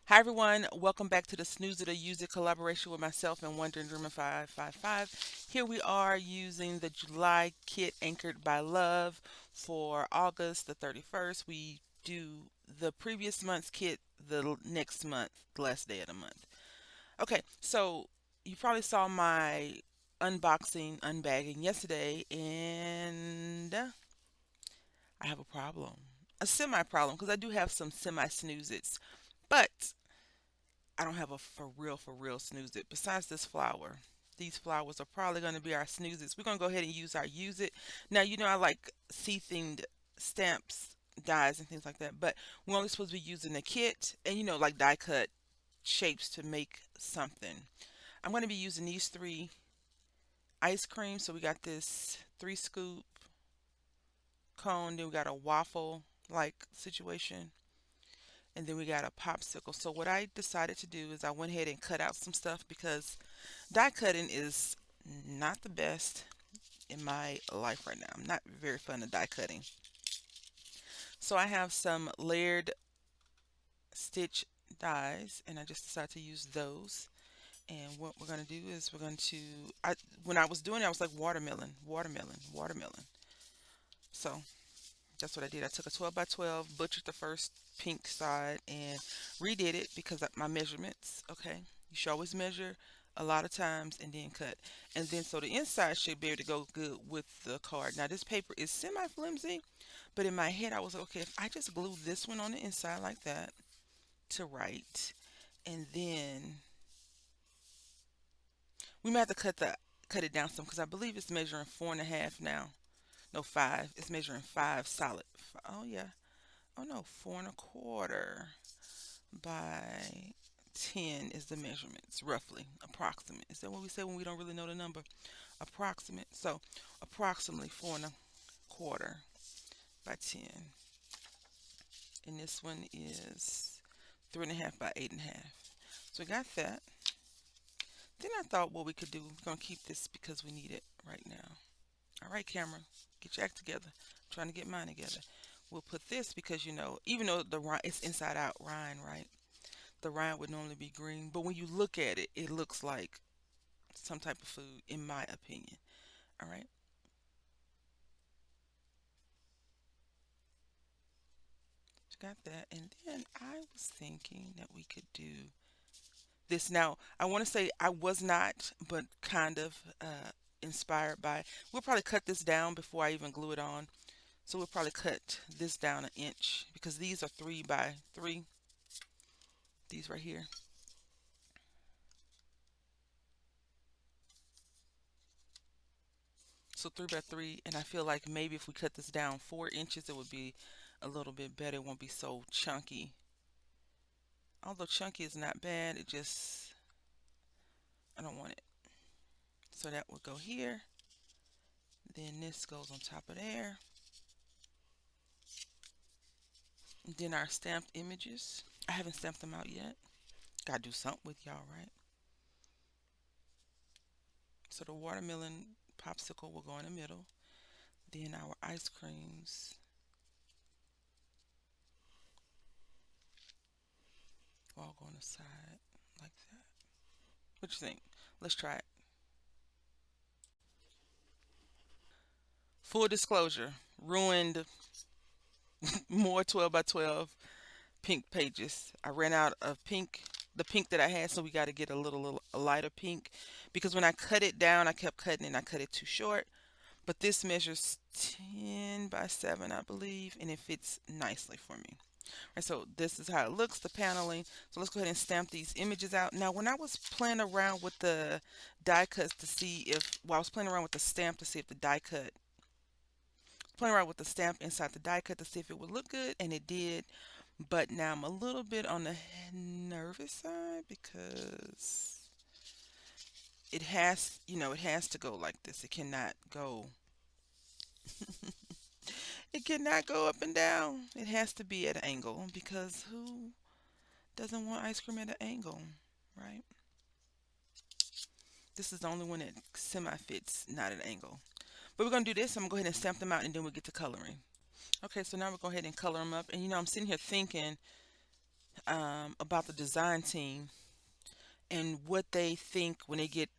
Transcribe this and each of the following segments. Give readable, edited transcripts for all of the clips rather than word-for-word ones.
Hi everyone, welcome back to the Snooze It or Use It collaboration with myself and Wondering Dreamer 555. Here we are using the July kit anchored by love for August the 31st. We do the previous month's kit next month, the last day of the month. Okay, so you probably saw my unbagging yesterday, and I have a problem. A semi problem, because I do have some semi snoozes. But I don't have a for real snooze it. Besides this flower, these flowers are probably going to be our snoozes. We're going to go ahead and use our use it. Now, I like sea-themed stamps, dies, and things like that. But we're only supposed to be using the kit and, like die cut shapes to make something. I'm going to be using these three ice creams. So we got this 3 scoop cone. Then we got a waffle like situation. And then we got a popsicle. So what I decided to do is I went ahead and cut out some stuff because die cutting is not the best in my life right now. I'm not very fond of die cutting. So I have some layered stitch dies and I just decided to use those. And what we're going to do is when I was doing it, I was like watermelon, watermelon, watermelon. So that's what I did. I took a 12 by 12, butchered the first pink side, and redid it because of my measurements. Okay, you should always measure a lot of times and then cut. And then so the inside should be able to go good with the card. Now this paper is semi flimsy, but in my head I was like, okay, if I just glue this one on the inside like that to write, and then we might have to cut it down some because I believe it's measuring 4.5 now. No, 5. It's measuring 5 solid. Oh yeah. Oh no, 4.25 by 10 is the measurements, roughly, approximate. Is that what we say when we don't really know the number? Approximate. So approximately 4.25 by 10. And this one is 3.5 by 8.5. So we got that. Then I thought what we could do, we're going to keep this because we need it right now. All right, camera, get your act together. I'm trying to get mine together. We'll put this because, even though the rind, it's inside out rind, right? The rind would normally be green, but when you look at it, it looks like some type of food, in my opinion. All right, so got that. And then I was thinking that we could do this. Now, I want to say I was not, but kind of inspired by. We'll probably cut this down before I even glue it on. So we'll probably cut this down an inch because these are 3 by 3. These right here. So 3 by 3, and I feel like maybe if we cut this down 4 inches, it would be a little bit better. It won't be so chunky. Although chunky is not bad, it just, I don't want it. So that would go here. Then this goes on top of there. And then our stamped images. I haven't stamped them out yet. Gotta do something with y'all, right? So the watermelon popsicle will go in the middle. Then our ice creams will all go on the side like that. What you think? Let's try it. Full disclosure, ruined more 12 by 12 pink pages. I ran out of pink, the pink that I had, so we got to get a lighter pink because when I cut it down, I kept cutting and I cut it too short. But this measures 10 by 7, I believe, and it fits nicely for me. And so this is how it looks, the paneling. So let's go ahead and stamp these images out. Now, when I was playing around with the die cuts to see if, well, I was playing around with the stamp to see if the die cut, playing around with the stamp inside the die cut to see if it would look good, and it did. But now I'm a little bit on the nervous side because it has to go like this. It cannot go, it cannot go up and down. It has to be at an angle because who doesn't want ice cream at an angle, right? This is the only one that semi fits, not at an angle. But we're going to do this. I'm going to go ahead and stamp them out and then we'll get to coloring. Okay, so now we'll go ahead and color them up. And I'm sitting here thinking, about the design team and what they think when they get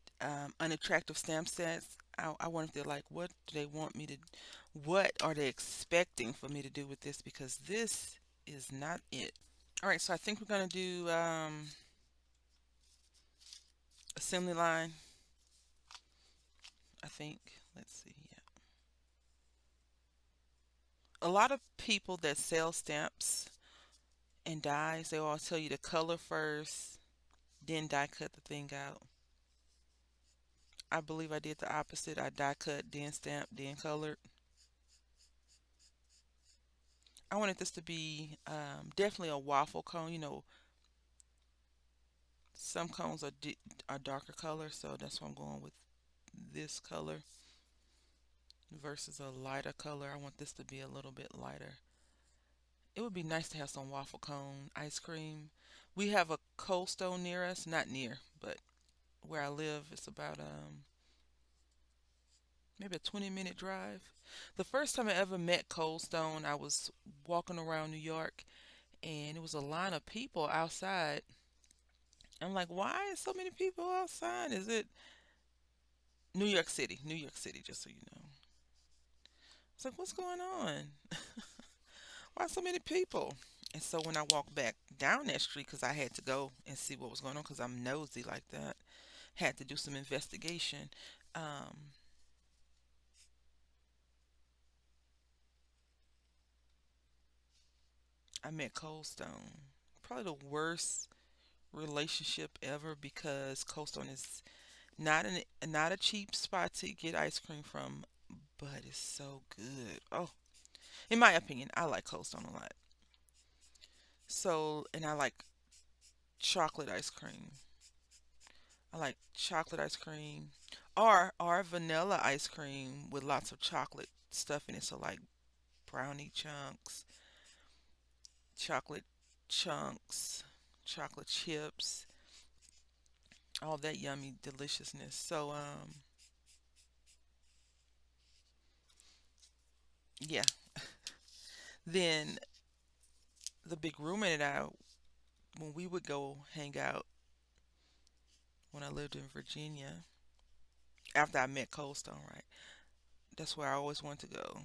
unattractive stamp sets. I wonder if they're like, what do they want me to, what are they expecting for me to do with this? Because this is not it. All right, so I think we're gonna do assembly line. I think. Let's see. Yeah, a lot of people that sell stamps and dies, they all tell you to color first, then die cut the thing out. I believe I did the opposite. I die cut, then stamp, then colored. I wanted this to be definitely a waffle cone. You know, some cones are darker color, so that's why I'm going with this color versus a lighter color. I want this to be a little bit lighter. It would be nice to have some waffle cone ice cream. We have a Cold Stone near us, not near, but where I live, it's about maybe a 20-minute drive. The first time I ever met Cold Stone, I was walking around New York and it was a line of people outside. I'm like, why is so many people outside? Is it New York City? New York City, just so you know. It's like, what's going on? Why so many people? And so when I walked back down that street, because I had to go and see what was going on, because I'm nosy like that, had to do some investigation. Um, I met Cold Stone. Probably the worst relationship ever because Cold Stone is not a cheap spot to get ice cream from, but it's so good. Oh, in my opinion, I like Cold Stone a lot. So, and I like chocolate ice cream. I like chocolate ice cream or vanilla ice cream with lots of chocolate stuff in it. So like brownie chunks, chocolate chunks, chocolate chips, all that yummy deliciousness. So yeah. Then the big roommate and I, when we would go hang out when I lived in Virginia, after I met Cold Stone, right? That's where I always wanted to go.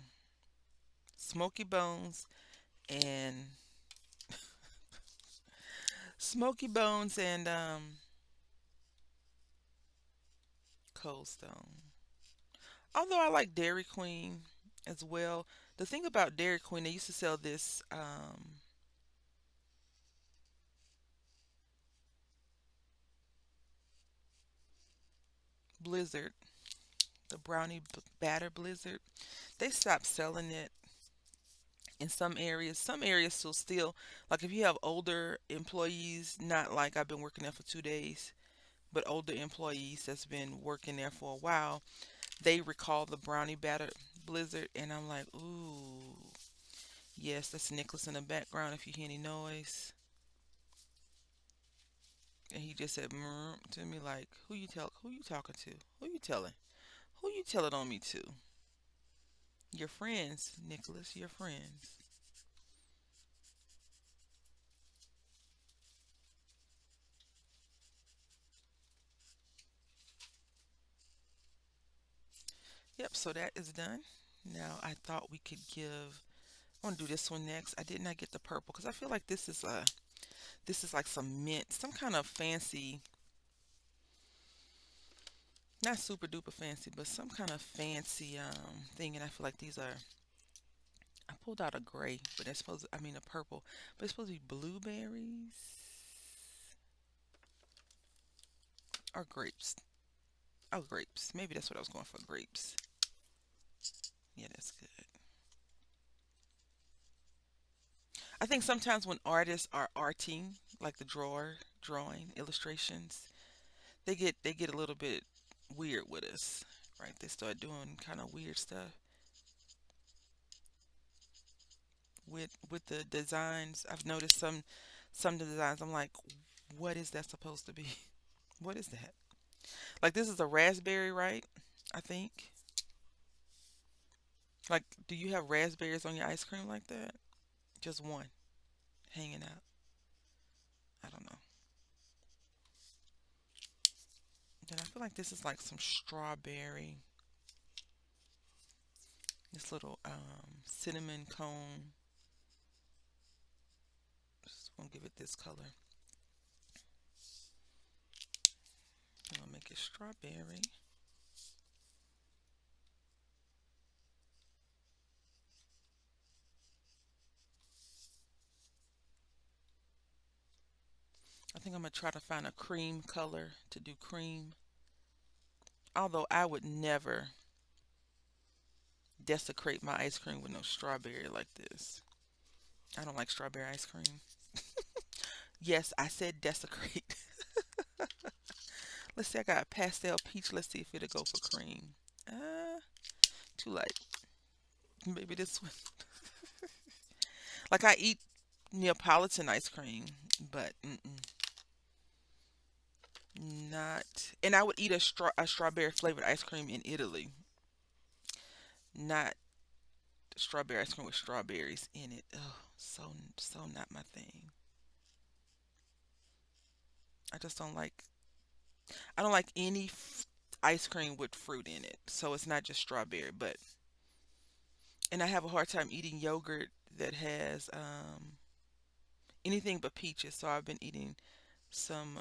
Smoky Bones and Smoky Bones and Cold Stone. Although I like Dairy Queen as well. The thing about Dairy Queen, they used to sell this Blizzard, the batter Blizzard. They stopped selling it in some areas. Some areas still like if you have older employees, not like I've been working there for 2 days, but older employees that's been working there for a while, they recall the brownie batter Blizzard, and I'm like, ooh, yes, that's Nicholas in the background. If you hear any noise, and he just said to me like, who you talking to? Who you telling? Who you telling on me to? Your friends, Nicholas, your friends. Yep, so that is done. Now I thought we could give. I want to do this one next. I did not get the purple because I feel like this is like some mint, some kind of fancy, not super duper fancy, but some kind of fancy thing. And I feel like these are. I pulled out a gray, but it's supposed. I mean a purple, but it's supposed to be blueberries or grapes. Oh, grapes. Maybe that's what I was going for. Grapes. Yeah, that's good. I think sometimes when artists are arting, like the drawing illustrations, they get a little bit weird with us, right? They start doing kind of weird stuff with the designs. I've noticed some designs. I'm like, what is that supposed to be? What is that? Like this is a raspberry, right? I think. Like, do you have raspberries on your ice cream like that? Just one hanging out. Then I feel like this is like some strawberry. This little cinnamon cone. Just gonna give it this color. I'm gonna make it strawberry. I think I'm gonna try to find a cream color to do cream. Although I would never desecrate my ice cream with no strawberry like this. I don't like strawberry ice cream. Yes, I said desecrate. Let's see, I got pastel peach. Let's see if it'll go for cream. Uh, Too light. Maybe this one. Like I eat Neapolitan ice cream, but not. And I would eat a strawberry flavored ice cream in Italy, not strawberry ice cream with strawberries in it. Oh, so not my thing. I just don't like. I don't like any ice cream with fruit in it. So it's not just strawberry, but and I have a hard time eating yogurt that has anything but peaches. So I've been eating some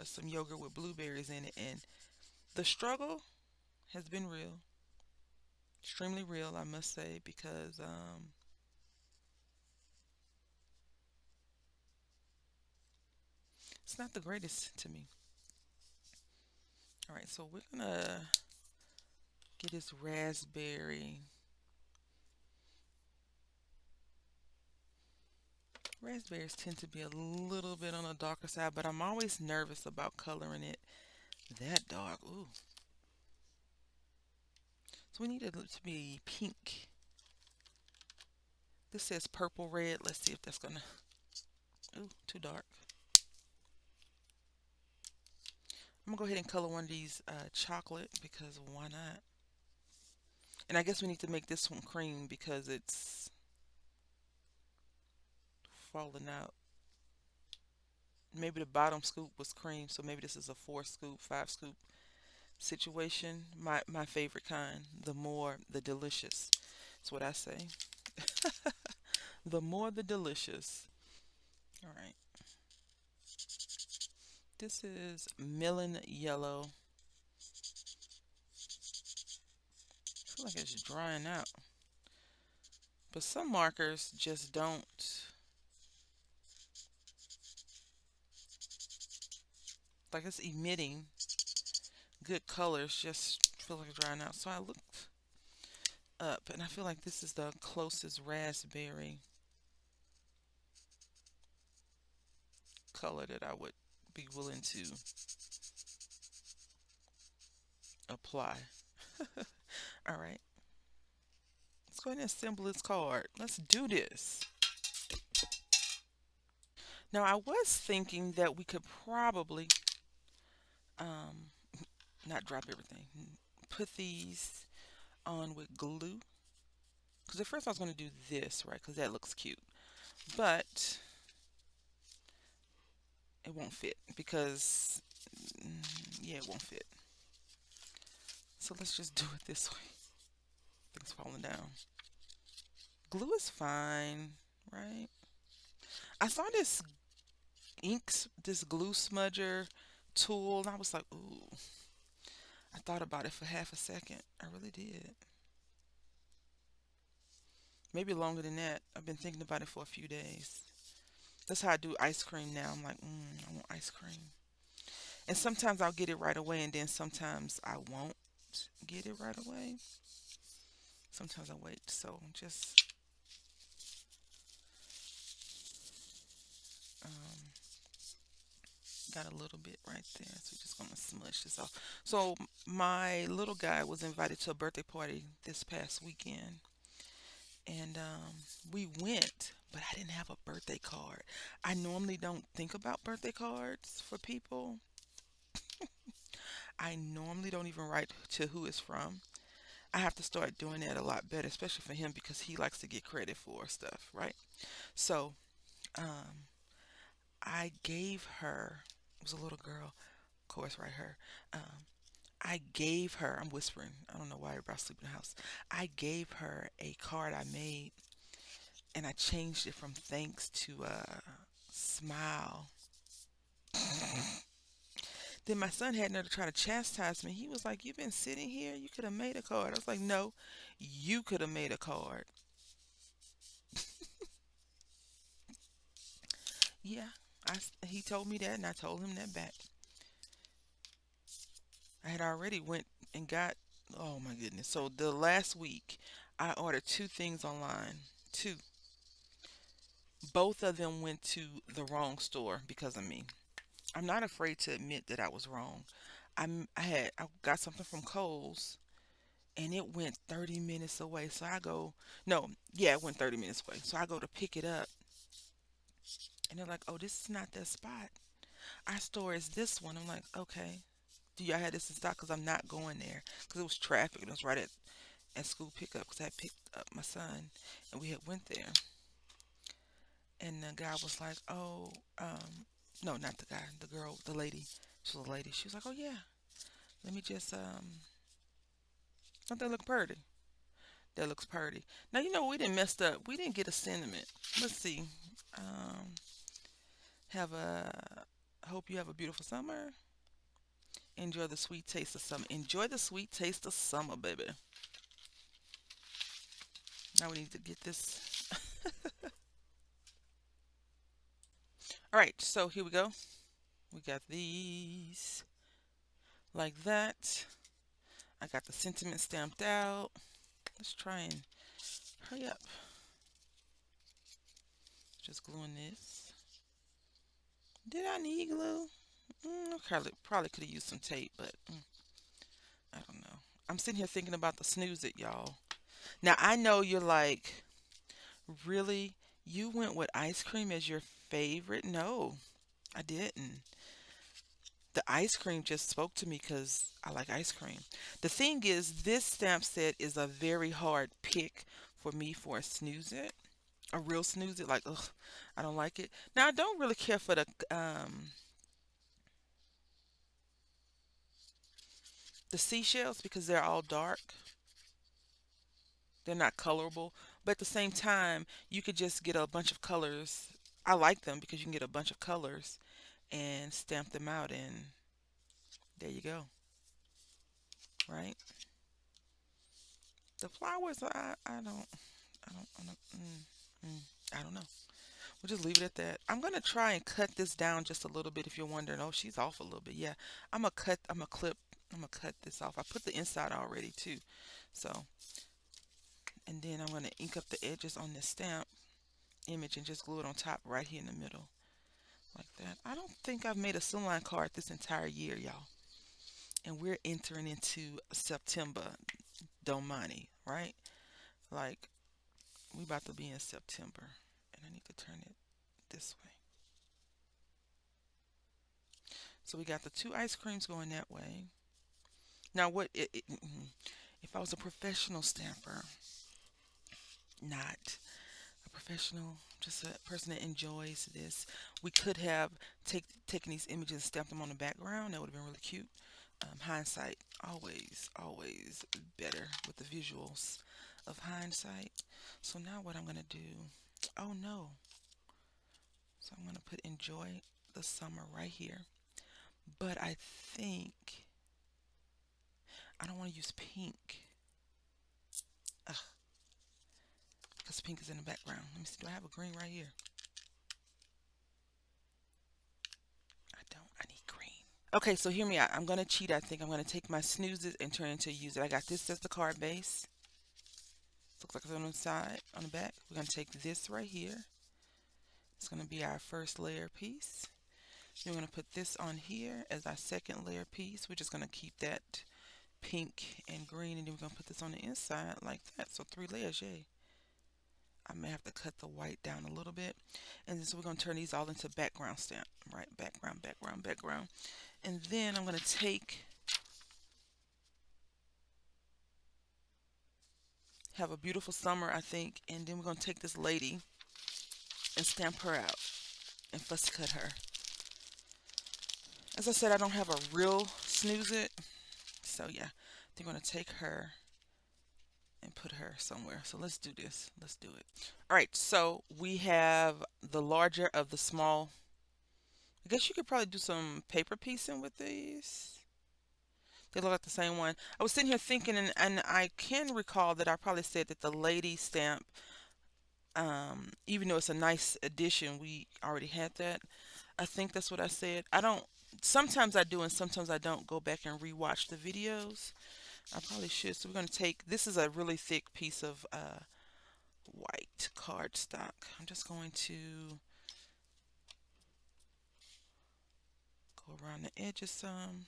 some yogurt with blueberries in it, and the struggle has been real, extremely real, I must say, because it's not the greatest to me. All right, so we're gonna get this raspberry. Raspberries tend to be a little bit on the darker side, but I'm always nervous about coloring it that dark. Ooh. So we need it to be pink. This says purple red. Let's see if that's gonna. Ooh, too dark. I'm gonna go ahead and color one of these chocolate because why not? And I guess we need to make this one cream because it's falling out. Maybe the bottom scoop was cream, so maybe this is a four scoop, five scoop situation. My favorite kind. The more, the delicious. That's what I say. The more, the delicious. All right. This is melon yellow. I feel like it's drying out. But some markers just don't, like it's emitting good colors, just feel like it's drying out. So I looked up and I feel like this is the closest raspberry color that I would be willing to apply. All right, let's go ahead and assemble this card. Let's do this. Now, I was thinking that we could probably um, not drop everything, put these on with glue. Because at first I was going to do this, right? Because that looks cute. But it won't fit because, yeah, it won't fit. So let's just do it this way. Things falling down. Glue is fine, right? I saw this glue smudger tool, and I was like, ooh. I thought about it for half a second. I really did. Maybe longer than that. I've been thinking about it for a few days. That's how I do ice cream now. I'm like, I want ice cream. And sometimes I'll get it right away, and then sometimes I won't get it right away. Sometimes I wait. So just um, got a little bit right there. So we're just gonna smush this off. So my little guy was invited to a birthday party this past weekend, and we went, but I didn't have a birthday card. I normally don't think about birthday cards for people. I normally don't even write to who it's from. I have to start doing that a lot better, especially for him because he likes to get credit for stuff, right? So, um, I gave her, it was a little girl, course, write her. Um, I gave her, I'm whispering, I don't know why everybody's sleeping in the house. I gave her a card I made and I changed it from thanks to smile. Then my son had nerve to try to chastise me. He was like, "You've been sitting here. You could have made a card." I was like, "No, you could have made a card." Yeah, he told me that, and I told him that back. I had already went and got. Oh my goodness! So the last week, I ordered two things online. Two. Both of them went to the wrong store because of me. I'm not afraid to admit that I was wrong. I got something from Kohl's and it went 30 minutes away. So I go, no, yeah, it went 30 minutes away. So I go to pick it up and they're like, "Oh, this is not that spot. Our store is this one." I'm like, "Okay. Do y'all have this in stock?" Because I'm not going there because it was traffic and it was right at school pickup because I had picked up my son and we had went there. And the guy was like, "Oh, no, not the guy, the girl, the lady." She was a lady. She was like, "Oh, yeah, let me just, don't that look pretty?" That looks pretty. Now, we didn't messed up. We didn't get a sentiment. Let's see. Um, have a, hope you have a beautiful summer. Enjoy the sweet taste of summer. Enjoy the sweet taste of summer, baby. Now we need to get this. All right, so here we go. We got these like that. I got the sentiment stamped out. Let's try and hurry up. Just gluing this. Did I need glue? Probably could have used some tape, but I don't know. I'm sitting here thinking about the snooze it, y'all. Now I know you're like, really? You went with ice cream as your favorite? No, I didn't. The ice cream just spoke to me because I like ice cream. The thing is, this stamp set is a very hard pick for me for a snooze it, a real snooze it. Like, ugh, I don't like it. Now I don't really care for the seashells because they're all dark. They're not colorable, but at the same time, you could just get a bunch of colors. I like them because you can get a bunch of colors and stamp them out, and there you go, right? The flowers, I don't know. We'll just leave it at that. I'm gonna try and cut this down just a little bit. If you're wondering, oh, she's off a little bit. Yeah, I'm gonna cut. I'm gonna clip. I'm gonna cut this off. I put the inside already too, so and then I'm gonna ink up the edges on this stamp image and just glue it on top right here in the middle like that. I don't think I've made a slimline card this entire year, y'all. And we're entering into September, Domani, right? Like we about to be in September, and I need to turn it this way. So we got the two ice creams going that way. Now, if I was a professional stamper, not a professional, just a person that enjoys this, we could have taken these images and stamped them on the background. That would have been really cute. Hindsight, always better with the visuals of hindsight. So now what I'm gonna do? Oh no! So I'm gonna put enjoy the summer right here. But I think I don't want to use pink. Ugh, because pink is in the background. Let me see. Do I have a green right here? I don't. I need green. Okay, so hear me out. I'm gonna cheat. I think I'm gonna take my snoozes and turn it into a user. I got this as the card base. Looks like it's on the side, on the back. We're gonna take this right here. It's gonna be our first layer piece. Then we're gonna put this on here as our second layer piece. We're just gonna keep that pink and green, and then we're gonna put this on the inside like that. So three layers, yay. I may have to cut the white down a little bit. And then so we're gonna turn these all into background stamp, right? Background, background, background. And then I'm gonna take, have a beautiful summer, I think. And then we're gonna take this lady and stamp her out and fussy cut her. As I said, I don't have a real snooze it. So yeah, they're going to take her and put her somewhere. So let's do this. Let's do it. All right, so we have the larger of the small. I guess you could probably do some paper piecing with these. They look like the same one. I was sitting here thinking, and I can recall that I probably said that the lady stamp, even though it's a nice addition, we already had that. I think that's what I said. I don't, sometimes I do and sometimes I don't go back and rewatch the videos. I probably should. So we're going to take, this is a really thick piece of white cardstock. I'm just going to go around the edges some.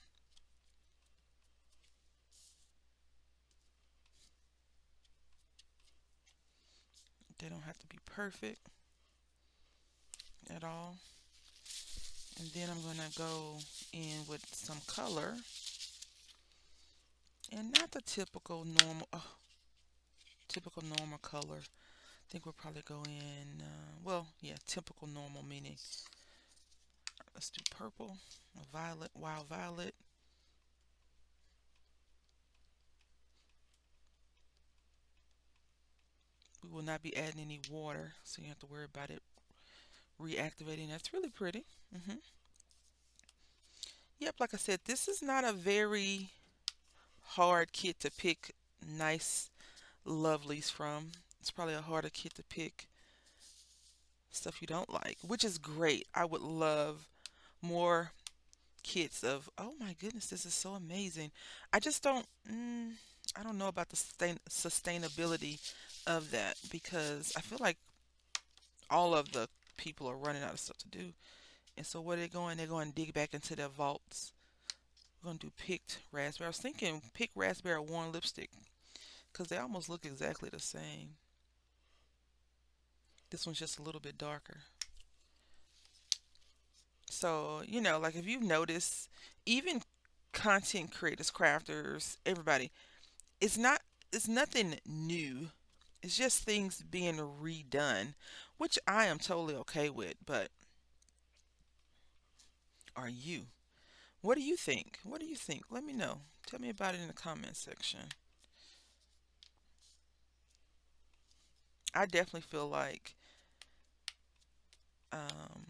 They don't have to be perfect at all. And then I'm going to go in with some color. And not the typical normal, typical normal color. I think we'll probably go in, well, yeah, typical normal meaning. Let's do purple, a violet, wild violet. We will not be adding any water, so you don't have to worry about it reactivating. That's really pretty. Yep, like I said, this is not a very hard kit to pick nice lovelies from. It's probably a harder kit to pick stuff you don't like, which is great. I would love more kits of, oh my goodness, this is so amazing. I just don't, I don't know about the sustainability of that because I feel like all of the people are running out of stuff to do. And so where they're going, they're going to dig back into their vaults. We're going to do picked raspberry. I was thinking picked raspberry worn lipstick because they almost look exactly the same. This one's just a little bit darker. So, like if you've noticed, even content creators, crafters, everybody, it's not it's nothing new. It's just things being redone, which I am totally okay with. But are you? What do you think? What do you think? Let me know. Tell me about it in the comment section. I definitely feel like um,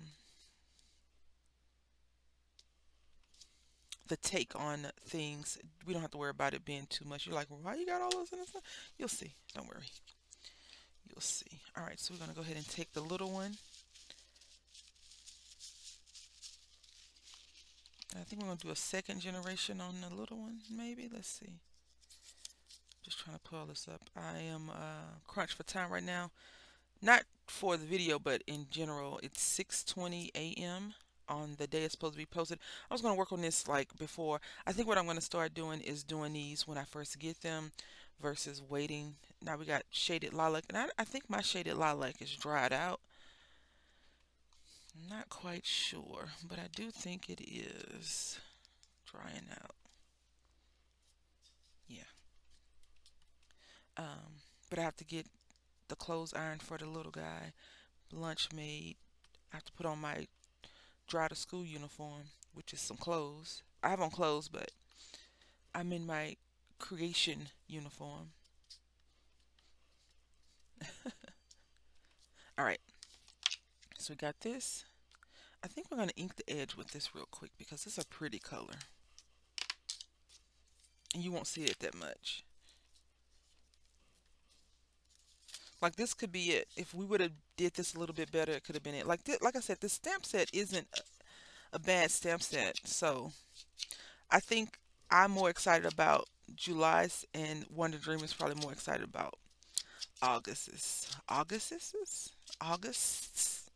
the take on things, we don't have to worry about it being too much. You're like, well, why you got all those in this? You'll see. Don't worry. You'll see. All right, so we're going to go ahead and take the little one. I think we're going to do a second generation on the little one, maybe. Let's see. Just trying to pull all this up. I am crunched for time right now. Not for the video, but in general. It's 6:20 a.m. on the day it's supposed to be posted. I was going to work on this like before. I think what I'm going to start doing is doing these when I first get them versus waiting. Now we got shaded lilac, and I think my shaded lilac is dried out. I'm not quite sure, but I do think it is drying out. Yeah. But I have to get the clothes ironed for the little guy, lunch made. I have to put on my dry to school uniform, which is some clothes. I have on clothes, but I'm in my creation uniform. All right, so we got this. I think we're going to ink the edge with this real quick because it's a pretty color. And you won't see it that much. Like this could be it. If we would have did this a little bit better, it could have been it. Like I said, this stamp set isn't a bad stamp set. So I think I'm more excited about July's, and Wonder Dream is probably more excited about August's. August's? August's?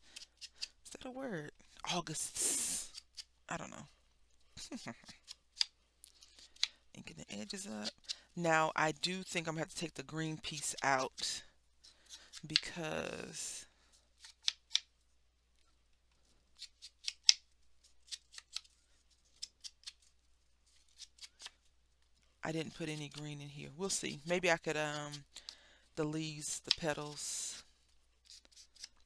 Is that a word? August's. I don't know. Inking the edges up. Now I do think I'm gonna have to take the green piece out because I didn't put any green in here. We'll see. Maybe I could the leaves, the petals,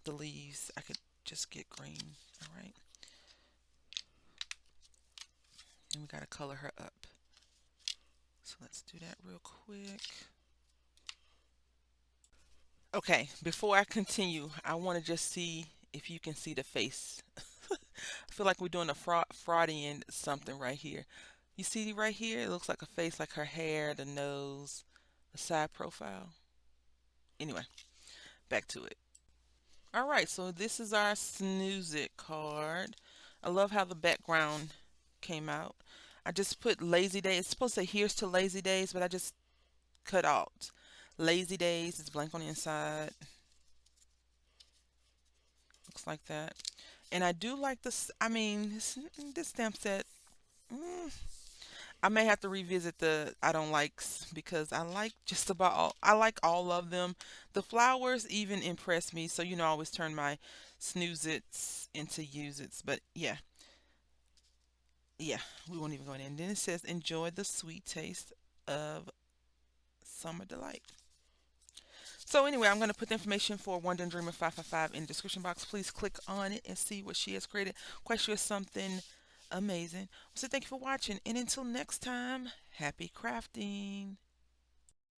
the leaves, I could just get green. All right. And we got to color her up. So let's do that real quick. Okay, before I continue, I want to just see if you can see the face. I feel like we're doing a Freudian something right here. You see right here? It looks like a face, like her hair, the nose, the side profile. Anyway, back to it. All right, so this is our Snooze It card. I love how the background came out. I just put lazy days. It's supposed to say here's to lazy days, but I just cut out lazy days. It's blank on the inside. Looks like that. And I do like this. I mean, this stamp set. mm, I may have to revisit the I don't likes because I like just about all. I like all of them. The flowers even impress me. So I always turn my snooze its into use its. But yeah, yeah, we won't even go in. And then it says enjoy the sweet taste of summer delight. So anyway, I'm going to put the information for Wonder and Dreamer 555 in the description box. Please click on it and see what she has created. Quite sure it's something amazing. So thank you for watching. And until next time, happy crafting.